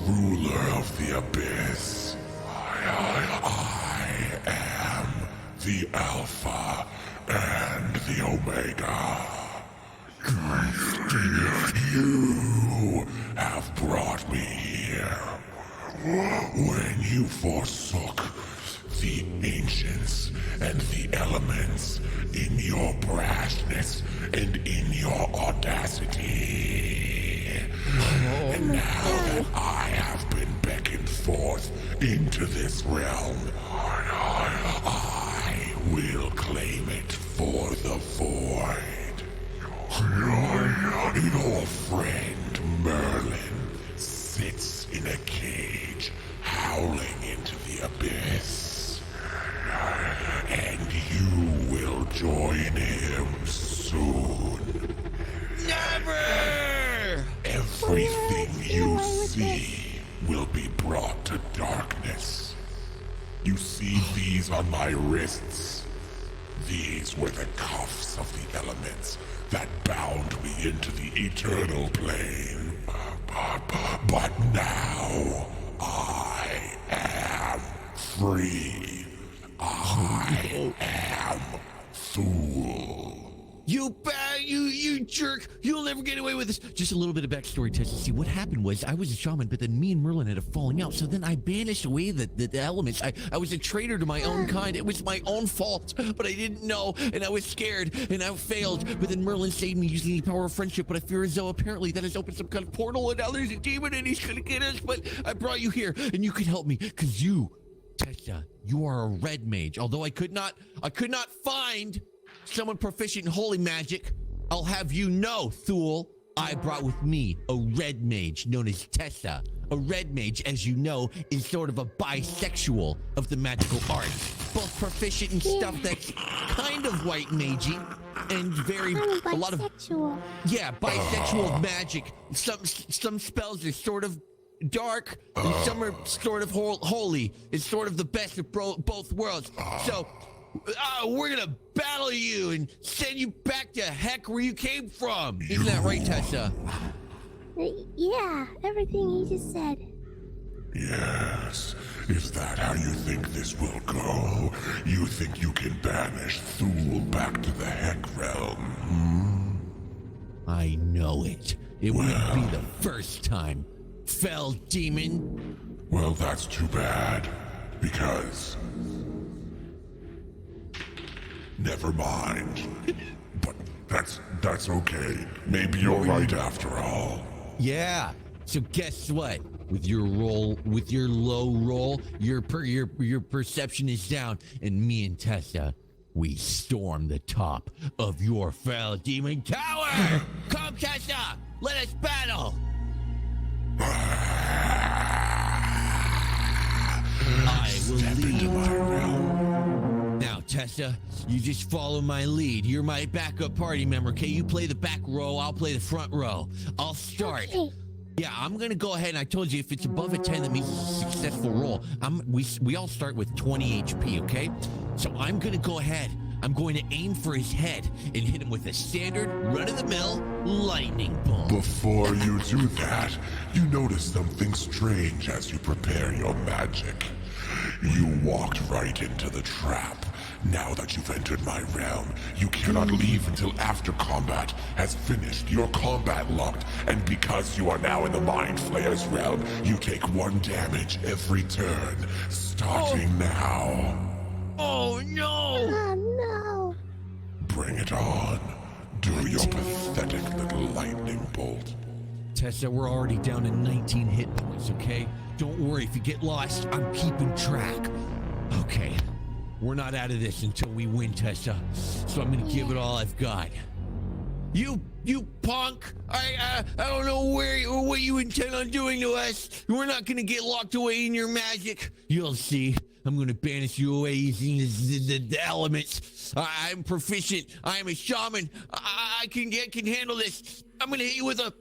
ruler of the abyss. I am the Alpha and the Omega. You have brought me here. When you forsook the ancients and the elements in your brashness and in your audacity. And now that I have been beckoned forth into this realm, I will claim it for the void. Your friend Merlin sits in a cage, howling into the abyss. And you will join him soon. Never! Everything you see will be brought to darkness. You see these on my wrists? These were the cuffs of the elements that bound me into the eternal plane. But now I am free. I am Thule. You jerk! You'll never get away with this. Just a little bit of backstory, Tessa. See, what happened was I was a shaman, but then me and Merlin had a falling out. So then I banished away the elements. I was a traitor to my own kind. It was my own fault, but I didn't know, and I was scared, and I failed. But then Merlin saved me using the power of friendship. But I fear as though apparently that has opened some kind of portal, and now there's a demon, and he's gonna get us. But I brought you here, and you could help me, cause you, Tessa, you are a red mage. Although I could not find someone proficient in holy magic. I'll have you know, Thule, I brought with me a red mage known as Tessa. A red mage, as you know, is sort of a bisexual of the magical arts. Both proficient in stuff that's kind of white magey and a lot of bisexual magic. Some spells are sort of dark and some are sort of holy. It's sort of the best of both worlds. So we're gonna battle you and send you back to heck where you came from. Isn't that right, Tessa? Yeah, everything he just said. Yes. Is that how you think this will go? You think you can banish Thule back to the heck realm? I know it. It wouldn't be the first time. Fell demon. Well, that's too bad. Because... Never mind. But that's okay. Maybe you're right after all. Yeah. So guess what? With your low roll, your perception is down, and me and Tessa, we storm the top of your fell demon tower. Come, Tessa, let us battle. I will lead my realm. Now, Tessa, you just follow my lead. You're my backup party member, okay? You play the back row, I'll play the front row. I'll start. Okay. Yeah, I'm gonna go ahead, and I told you if it's above a 10, that means it's a successful roll. We all start with 20 HP, okay? So I'm gonna go ahead. I'm going to aim for his head and hit him with a standard, run-of-the-mill lightning bolt. Before you do that, you notice something strange as you prepare your magic. You walked right into the trap. Now that you've entered my realm, you cannot leave until after combat has finished. Your combat locked, and because you are now in the Mind Flayer's realm, you take 1 damage every turn, starting now. Oh, no! Oh, no. Bring it on. Do your pathetic little lightning bolt. Tessa, we're already down to 19 hit points, okay? Don't worry, if you get lost, I'm keeping track. Okay, we're not out of this until we win, Tessa. So I'm gonna give it all I've got. You punk! I don't know what you intend on doing to us. We're not gonna get locked away in your magic. You'll see. I'm gonna banish you away using the elements. I'm proficient. I am a shaman. I can handle this. I'm gonna hit you with a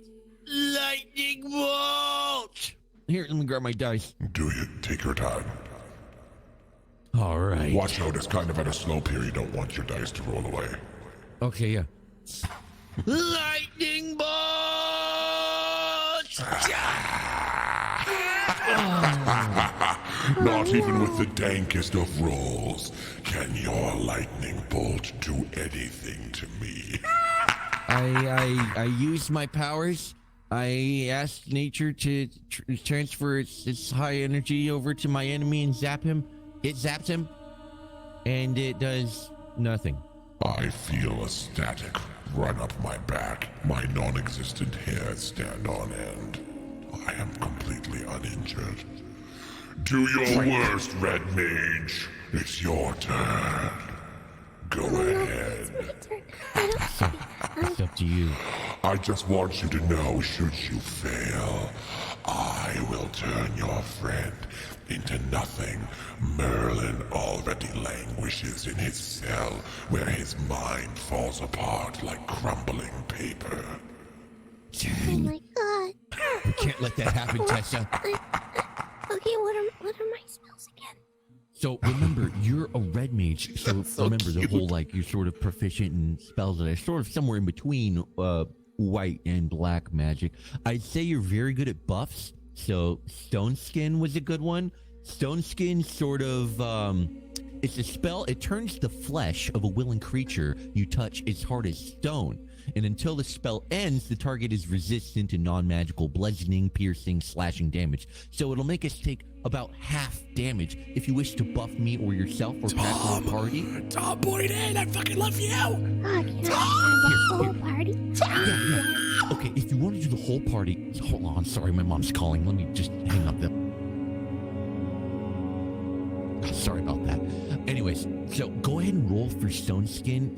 lightning bolt. Here, let me grab my dice. Do you take your time? All right. Watch out, it's kind of at a slope here. You don't want your dice to roll away. Okay, yeah. Lightning bolt! Not even with the dankest of rolls can your lightning bolt do anything to me. I used my powers. I asked nature to transfer its high energy over to my enemy and zap him. It zaps him, and it does nothing. I feel a static run up my back. My non-existent hairs stand on end. I am completely uninjured. Do your worst, Red Mage. It's your turn. Go ahead. It's up to you. I just want you to know, should you fail, I will turn your friend into nothing. Merlin already languishes in his cell, where his mind falls apart like crumbling paper. Oh my god. We can't let that happen, Tessa. Okay, what are my spells again? So remember, you're a red mage. So, remember the whole you're sort of proficient in spells that are sort of somewhere in between white and black magic. I'd say you're very good at buffs. So Stone Skin was a good one. Stone Skin sort of it's a spell. It turns the flesh of a willing creature you touch as hard as stone. And until the spell ends, the target is resistant to non-magical bludgeoning, piercing, slashing damage. So it'll make us take about half damage. If you wish to buff me or yourself or pack our party. Tom Boyden, I fucking love you! Oh, can I have the whole party? Yeah. Okay, if you want to do the whole party, hold on. Sorry, my mom's calling. Let me just hang up the. Sorry about that. Anyways, so go ahead and roll for Stone Skin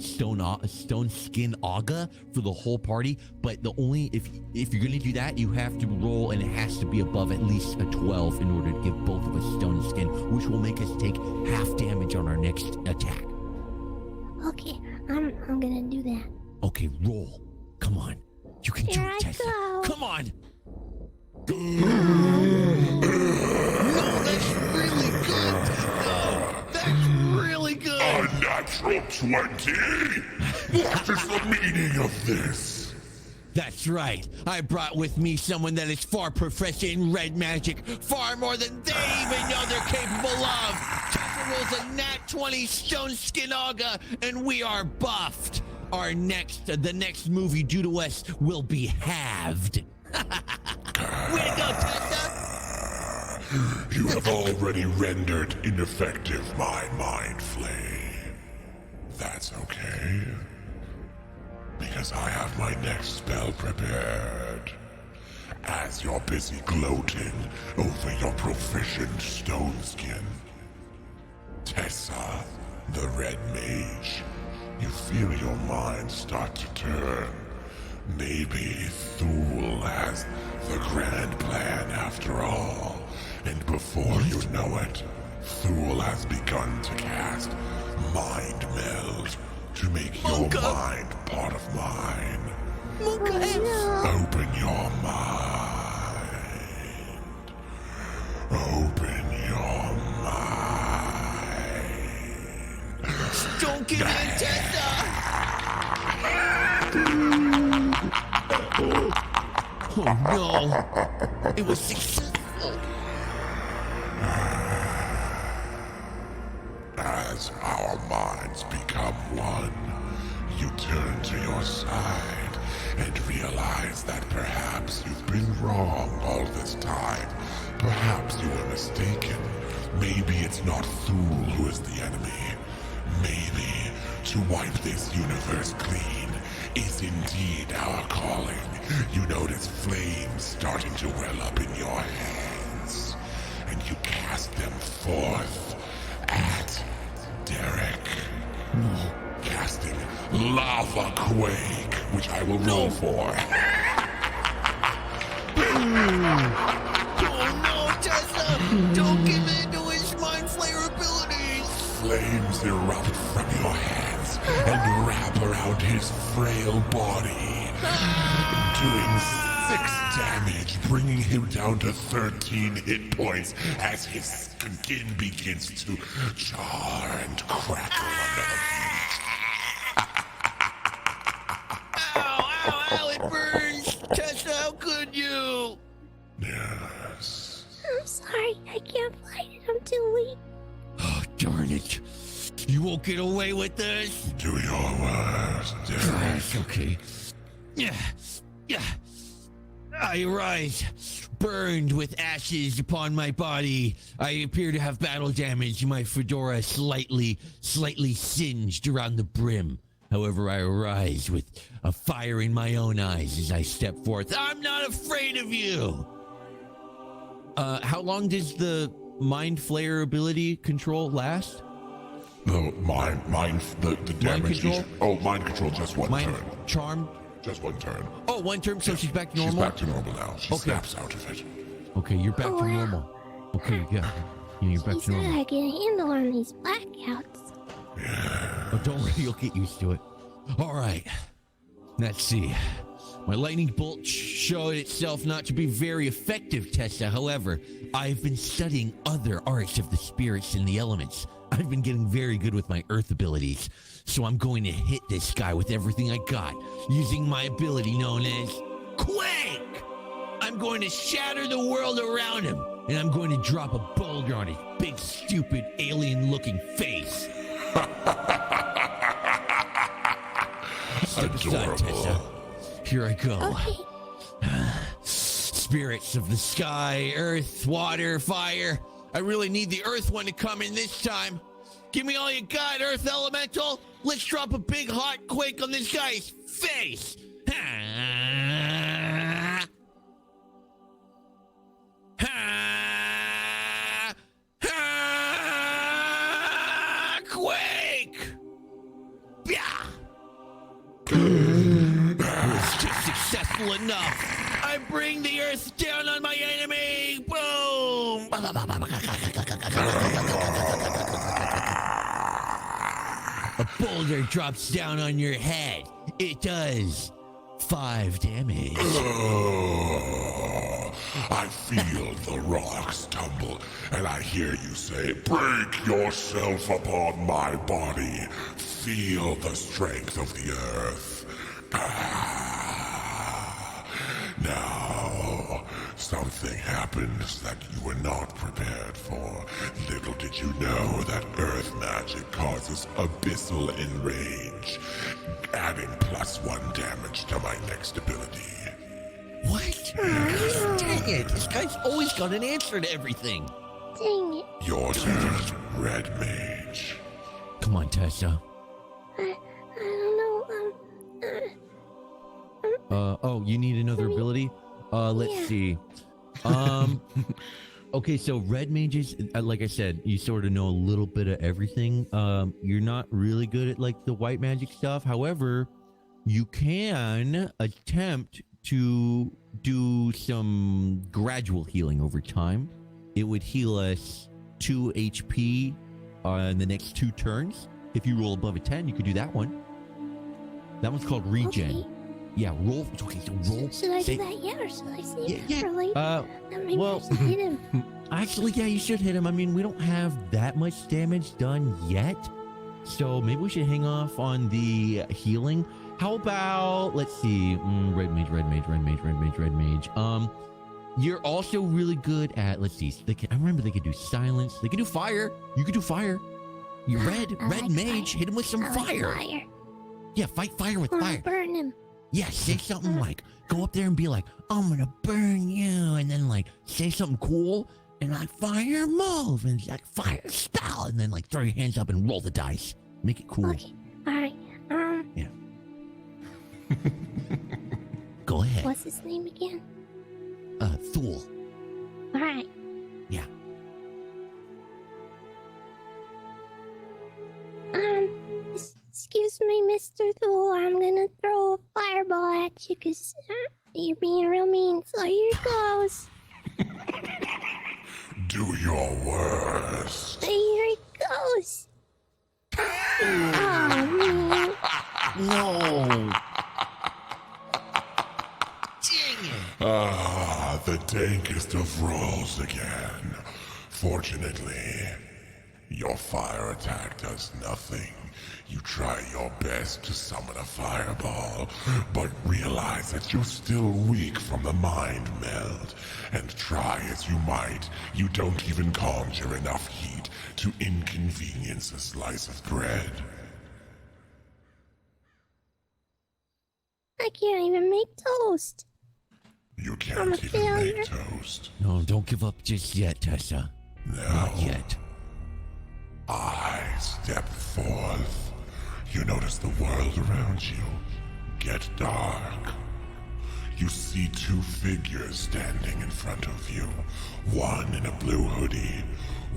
Aga for the whole party. But the only if you're gonna do that, you have to roll, and it has to be above at least a 12 in order to give both of us Stone Skin, which will make us take half damage on our next attack. Okay, I'm gonna do that. Okay, roll. Come on, you can do Here it, I Tessa. go. Come on. No, that's really good. That's really good. A natural 20? What is the meaning of this? That's right. I brought with me someone that is far proficient in red magic, far more than they even know they're capable of. Tessa rolls a nat 20 Stone Skin Aga, and we are buffed. The next move you do to us will be halved. Way to go, Tessa! You have already rendered ineffective my mind flame. That's okay, because I have my next spell prepared. As you're busy gloating over your proficient stone skin, Tessa, the Red Mage, you feel your mind start to turn. Maybe Thule has the grand plan after all. And before you know it, Thule has begun to cast Mind Meld to make your mind part of mine. Open your mind. Open your mind. Don't give in, Tessa! Oh no! It was successful! As our minds become one, you turn to your side and realize that perhaps you've been wrong all this time. Perhaps you were mistaken. Maybe it's not Thule who is the enemy. Maybe to wipe this universe clean is indeed our calling. You notice flames starting to well up in your hands, and you cast them forth at Derek. Casting Lava Quake, which I will roll for. Oh no, Tessa! Don't give in to his mind flayer abilities! Flames erupt from your hands and wrap around his frail body, doing 6 damage, bringing him down to 13 hit points as his skin begins to char and crackle under the heat. Ow, it burns! Tessa, how could you? Yes. I'm so sorry. I can't fight it. I'm too weak. Oh, darn it. You won't get away with this. Do your worst, Yes, okay. Yeah. I arise, burned with ashes upon my body. I appear to have battle damage. My fedora slightly singed around the brim. However, I arise with a fire in my own eyes as I step forth. I'm not afraid of you. How long does the mind flayer ability control last? The the damage. control? Mind control, just one Mind turn. charm? Just one turn. Oh, one turn, so she's back to normal? She's back to normal now. She Okay. snaps out of it. Okay, you're back Oh, to wow. normal. Okay, yeah. You're back He to said normal. I can handle on these blackouts. Oh, don't worry, you'll get used to it. All right. Let's see. My lightning bolt showed itself not to be very effective, Tessa. However, I've been studying other arts of the spirits and the elements. I've been getting very good with my earth abilities. So I'm going to hit this guy with everything I got, using my ability known as Quake! I'm going to shatter the world around him, and I'm going to drop a boulder on his big, stupid, alien-looking face. Step aside, Tessa. Here I go. Okay. Spirits of the sky, earth, water, fire. I really need the earth one to come in this time. Give me all you got, earth elemental. Let's drop a big hot quake on this guy's face. Ha! Ha! Ha! Quake! Yeah! It's just successful enough. I bring the earth down on my enemy. Boom! A boulder drops down on your head. It does 5 damage. I feel the rocks tumble, and I hear you say, "Break yourself upon my body. Feel the strength of the earth." Now, something happens that you were not prepared for. Little did you know that earth magic causes abyssal enrage, adding +1 damage to my next ability. What? Dang it. This guy's always got an answer to everything. Dang it. Your turn, Red Mage. Come on, Tessa. I don't know. Oh, you need another ability? Let's Yeah. see. Okay, so red mages, like I said, you sort of know a little bit of everything. You're not really good at like the white magic stuff. However, you can attempt to do some gradual healing over time. It would heal us 2 HP in the next 2 turns. If you roll above a 10, you could do that one. That one's called regen. Okay. Yeah, roll. Okay, so roll. Should I say- do that yet, or should I save Yeah, it yeah. for later? Maybe well- I should hit him. Actually, yeah, you should hit him. I mean, we don't have that much damage done yet. So maybe we should hang off on the healing. How about, let's see, red mage. You're also really good at, let's see, I remember they could do silence. They could do fire. You could do fire. You red I like mage, fire. hit him with some I like fire. fire. Yeah, fight fire with I wanna fire. burn him. Yeah, say something like, go up there and be like, "I'm gonna burn you," and then like say something cool and like fire move and like fire spell, and then like throw your hands up and roll the dice. Make it cool. Okay. All right. Yeah. Go ahead. What's his name again? Thule. All right. Yeah. Excuse me, Mr. Thule. I'm gonna throw a fireball at you because you're being real mean. So here it goes. Do your worst. Here it goes. Oh man. No. Dang it. The dankest of rolls again. Fortunately, your fire attack does nothing. You try your best to summon a fireball, but realize that you're still weak from the mind meld. And try as you might, you don't even conjure enough heat to inconvenience a slice of bread. I can't even make toast. You I'm a can't even failure. make toast. No, don't give up just yet, Tessa. No. Not yet. I step forth. You notice the world around you get dark. You see two figures standing in front of you. One in a blue hoodie,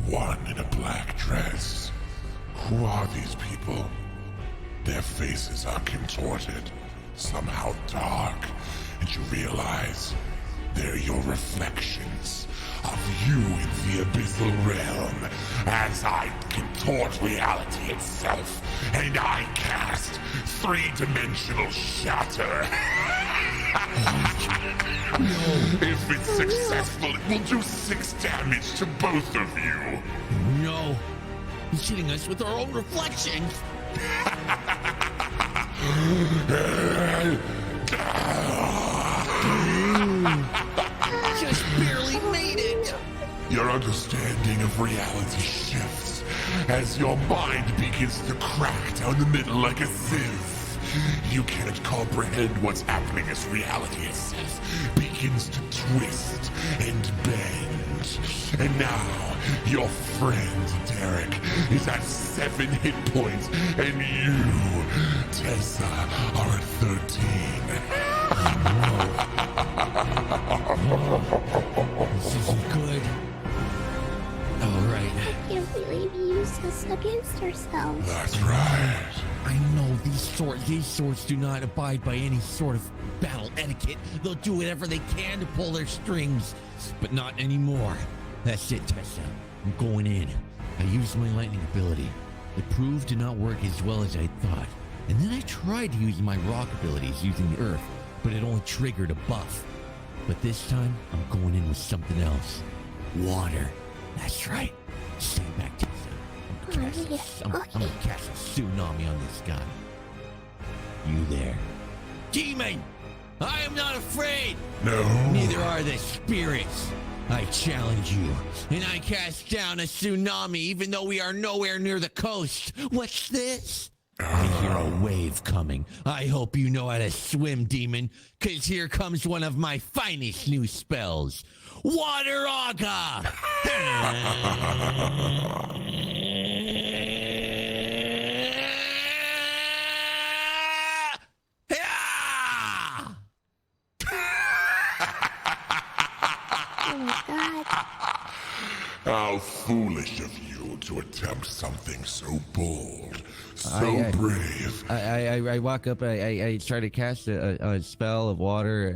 one in a black dress. Who are these people? Their faces are contorted, somehow dark, and you realize they're your reflections of you in the abyssal realm, as I contort reality itself, and I cast three-dimensional shatter. If it's successful, it will do 6 damage to both of you. No. He's hitting us with our own reflections. Just barely made it. Your understanding of reality shifts as your mind begins to crack down the middle like a sieve. You can't comprehend what's happening as reality itself begins to twist and bend. And now, your friend Derek is at 7 hit points, and you, Tessa, are at 13. This isn't good. All right. I can't believe you used us against ourselves. That's right. I know these swords do not abide by any sort of battle etiquette. They'll do whatever they can to pull their strings, but not anymore. That's it, Tessa. I'm going in. I used my lightning ability. It proved to not work as well as I thought. And then I tried to use my rock abilities using the earth, but it only triggered a buff. But this time, I'm going in with something else. Water. That's right. Stand back, Tessa. I'm gonna cast a tsunami on this guy. You there. Demon! I am not afraid! No. Neither are the spirits. I challenge you, and I cast down a tsunami even though we are nowhere near the coast. What's this? I hear a wave coming. I hope you know how to swim, demon, because here comes one of my finest new spells. Water Aga! Oh my god. How foolish of you to attempt something so bold, so brave. I walk up, I try to cast a spell of water,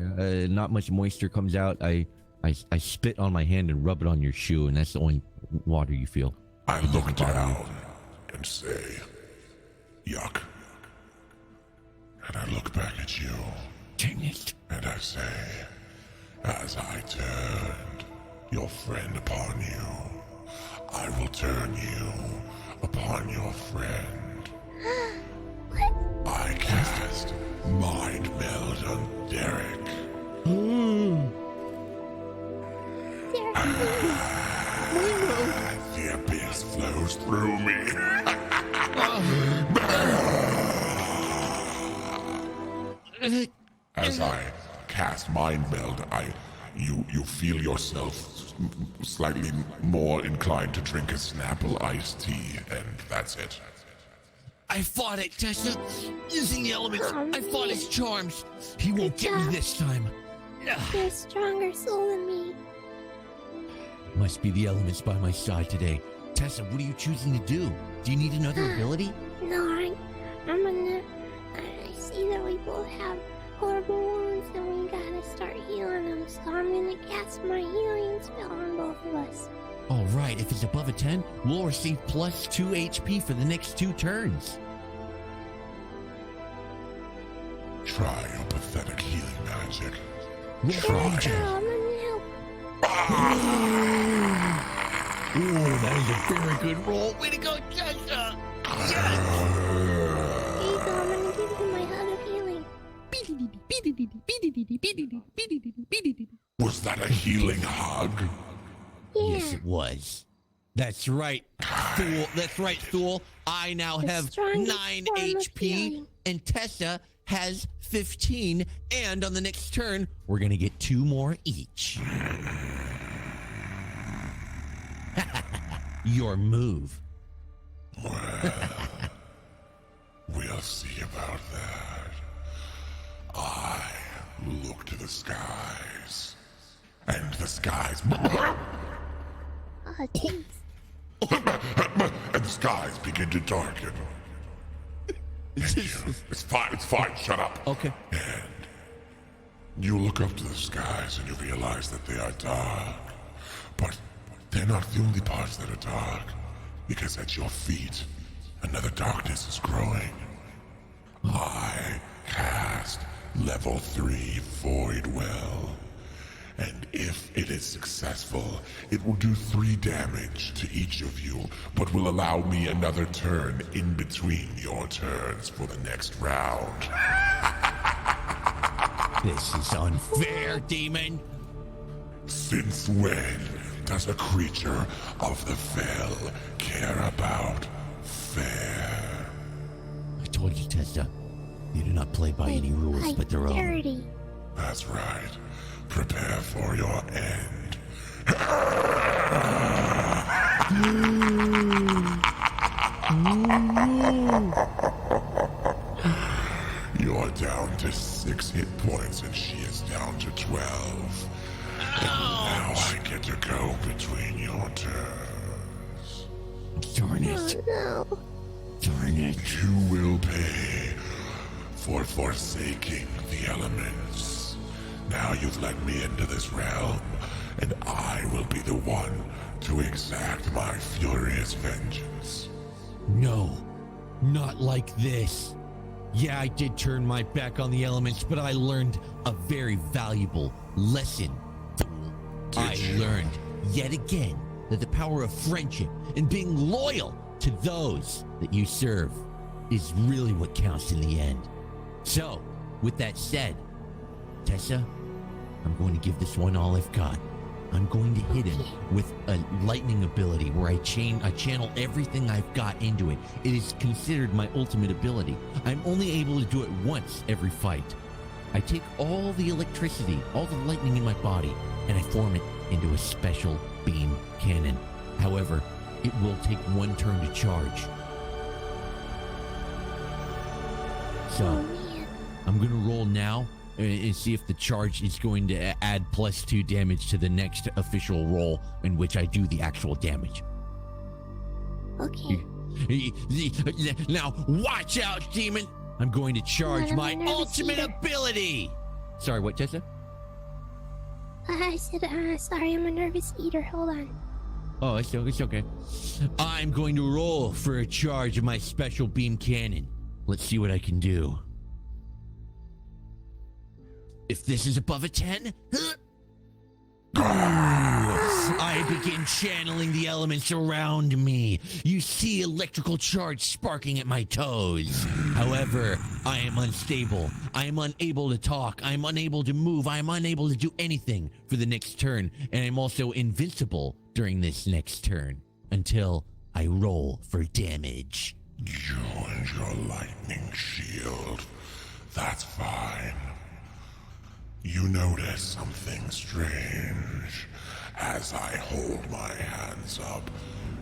not much moisture comes out. I spit on my hand and rub it on your shoe, and that's the only water you feel. I look down and say, yuck. And I look back at you, Dang it. and I say, as I turned your friend upon you, I will turn you upon your friend. I cast Mind Meld on Derek. The abyss flows through me. As I cast Mind Meld, you feel yourself slightly more inclined to drink a Snapple iced tea, and that's it. I fought it, Tessa. Using the elements, I fought his charms. He won't get me this time. You're a stronger soul than me. Must be the elements by my side today. Tessa, what are you choosing to do? Do you need another ability? No, I see that we both have horrible wounds and we gotta start healing them, so I'm gonna cast my healing spell on both of us. All right, if it's above a 10, we'll receive plus 2 HP for the next 2 turns. Try your pathetic healing magic. Roll for Oh, Legion. I'm gonna help. Ooh, that is a very good roll. Way to go, Tessa! Yes! Was that a healing hug? Yeah. Yes, it was. That's right, Thule. That's right, Thule. I now The have strongest 9 form of HP, healing. and Tessa has 15. And on the next turn, we're gonna get 2 more each. Your move. We'll see about that. I look to the skies, and the skies, Oh, jeez. and the skies begin to darken. It's fine, shut up. Okay. And you look up to the skies and you realize that they are dark. But they're not the only parts that are dark, because at your feet, another darkness is growing. I cast level 3 Void Well. And if it is successful, it will do 3 damage to each of you, but will allow me another turn in between your turns for the next round. This is unfair, demon. Since when does a creature of the Fell care about fair? I told you, Tessa. You do not play by any rules Like but their own. dirty. That's right. Prepare for your end. You're down to 6 hit points and she is down to 12. And now I get to go between your turns. Darn it. Oh, no. Darn it. You will pay for forsaking the elements. Now you've let me into this realm, and I will be the one to exact my furious vengeance. No, not like this. Yeah, I did turn my back on the elements, but I learned a very valuable lesson. I you? learned yet again that the power of friendship and being loyal to those that you serve is really what counts in the end. So, with that said, Tessa, I'm going to give this one all I've got. I'm going to hit him with a lightning ability where I channel everything I've got into it. It is considered my ultimate ability. I'm only able to do it once every fight. I take all the electricity, all the lightning in my body, and I form it into a special beam cannon. However, it will take 1 turn to charge. So, Oh, man. I'm going to roll now and see if the charge is going to add +2 damage to the next official roll in which I do the actual damage. Okay. Now, watch out, demon! I'm going to charge I'm my a nervous ultimate eater. ability! Sorry, what, Tessa? I said, sorry, I'm a nervous eater. Hold on. Oh, it's okay. I'm going to roll for a charge of my special beam cannon. Let's see what I can do. If this is above a 10, I begin channeling the elements around me. You see electrical charge sparking at my toes. However, I am unstable. I am unable to talk. I am unable to move. I am unable to do anything for the next turn. And I'm also invincible during this next turn until I roll for damage. You and your lightning shield. That's fine. You notice something strange. As I hold my hands up,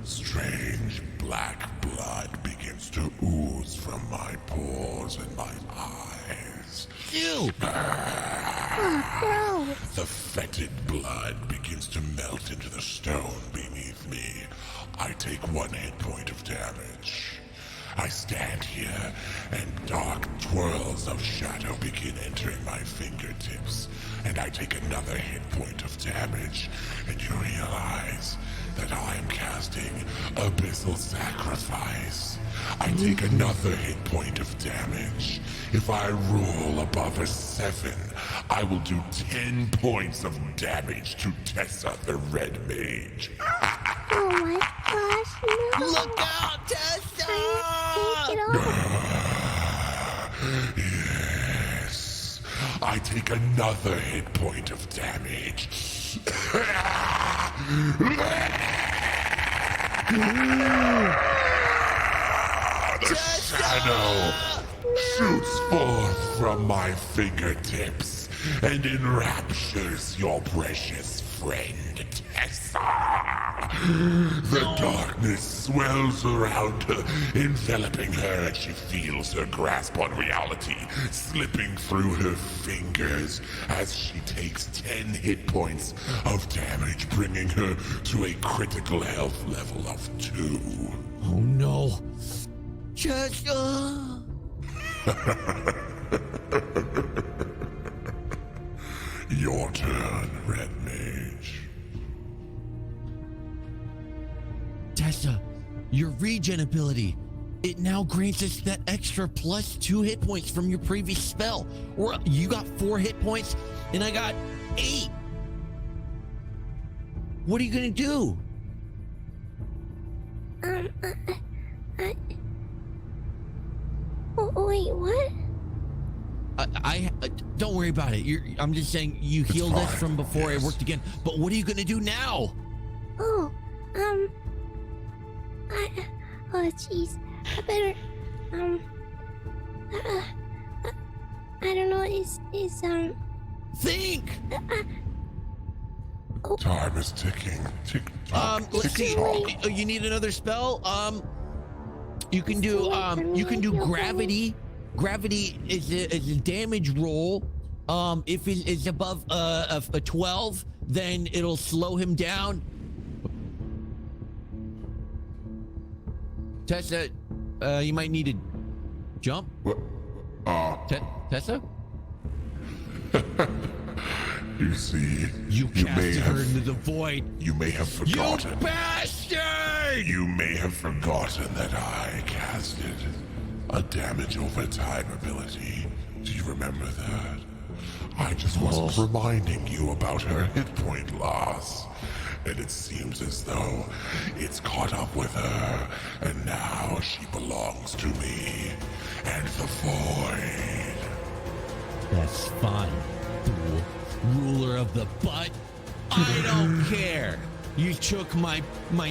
strange black blood begins to ooze from my pores and my eyes. Ew! Oh, gross. The fetid blood begins to melt into the stone beneath me. I take 1 hit point of damage. I stand here, and dark twirls of shadow begin entering my fingertips, and I take another hit point of damage, and you realize that I am casting Abyssal Sacrifice. I take another hit point of damage. If I roll above a 7, I will do 10 points of damage to Tessa the Red Mage. Oh my gosh, no. Look out, Tessa! Take it off. Yes, I take another hit point of damage. The shadow shoots forth from my fingertips and enraptures your precious friend, Tessa. The darkness swells around her, enveloping her as she feels her grasp on reality slipping through her fingers as she takes 10 hit points of damage, bringing her to a critical health level of 2. Oh no. Tessa! Your turn, Red Mage. Tessa, your regen ability. It now grants us that extra +2 hit points from your previous spell. Or you got 4 hit points and I got 8. What are you gonna do? Wait, what? Don't worry about it. I'm just saying you healed us from before it worked again. But what are you gonna do now? Oh, jeez. I better, I don't know, Think. Time is ticking. Tick tock. Let's see. You need another spell. You can do gravity. Gravity is a damage roll. If it is above a 12, then it'll slow him down. Tessa, you might need to jump. Tessa? You see, You may casted her have, into the void. you may have You forgotten. bastard! You may have forgotten that I casted a damage over time ability. Do you remember that? I just wasn't reminding you about her hit point loss. And it seems as though it's caught up with her, and now she belongs to me and the void. That's fine, fool. Ruler of the butt. I don't care. You took my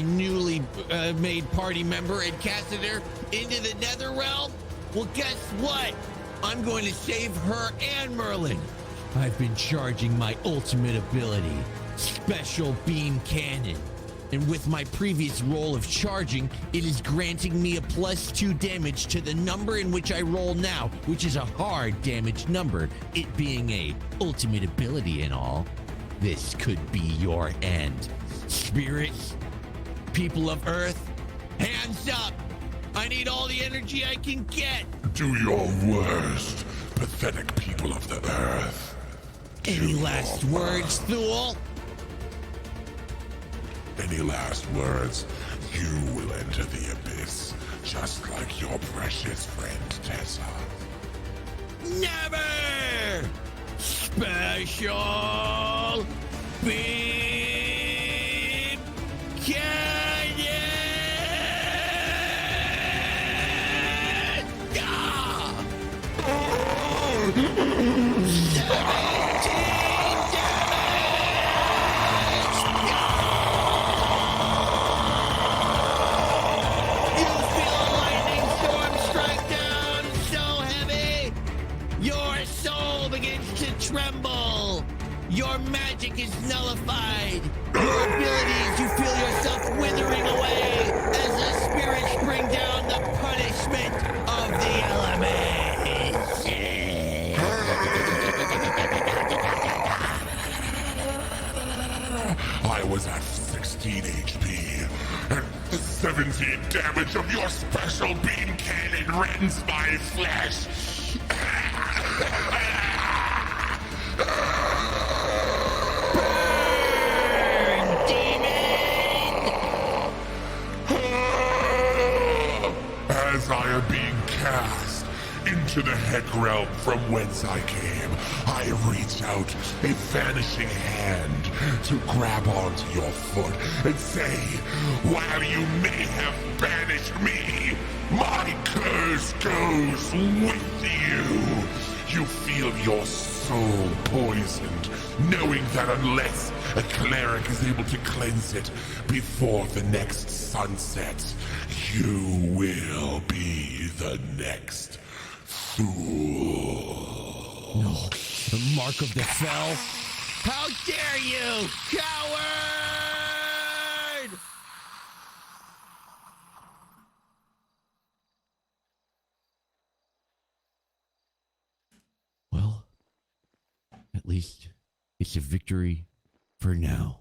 newly made party member and casted her into the nether realm? Well, guess what? I'm going to save her and Merlin. I've been charging my ultimate ability, Special Beam Cannon. And with my previous roll of charging, it is granting me a +2 damage to the number in which I roll now, which is a hard damage number, it being a ultimate ability and all. This could be your end. Spirits, people of Earth, hands up! I need all the energy I can get! Do your worst, pathetic people of the earth. Any Do last your words, Thule? Any last words? You will enter the abyss, just like your precious friend Tessa. Never! Special Beam Cannon! Ah! 17 You feel a lightning storm strike down so heavy, your soul begins to tremble. Your magic is nullified. Your abilities, you feel yourself withering away as the spirits bring down the punishment of the elements. I was at 16 HP, and the 17 damage of your special beam cannon rends my flesh. Burn, demon! As I am being cast into the heck realm from whence I came, I reach out a vanishing hand to grab onto your foot and say, while you may have banished me, my curse goes with you. You feel your soul poisoned, knowing that unless a cleric is able to cleanse it before the next sunset, you will be the next fool. No, the mark of the fell. How dare you, coward! Well, at least it's a victory for now.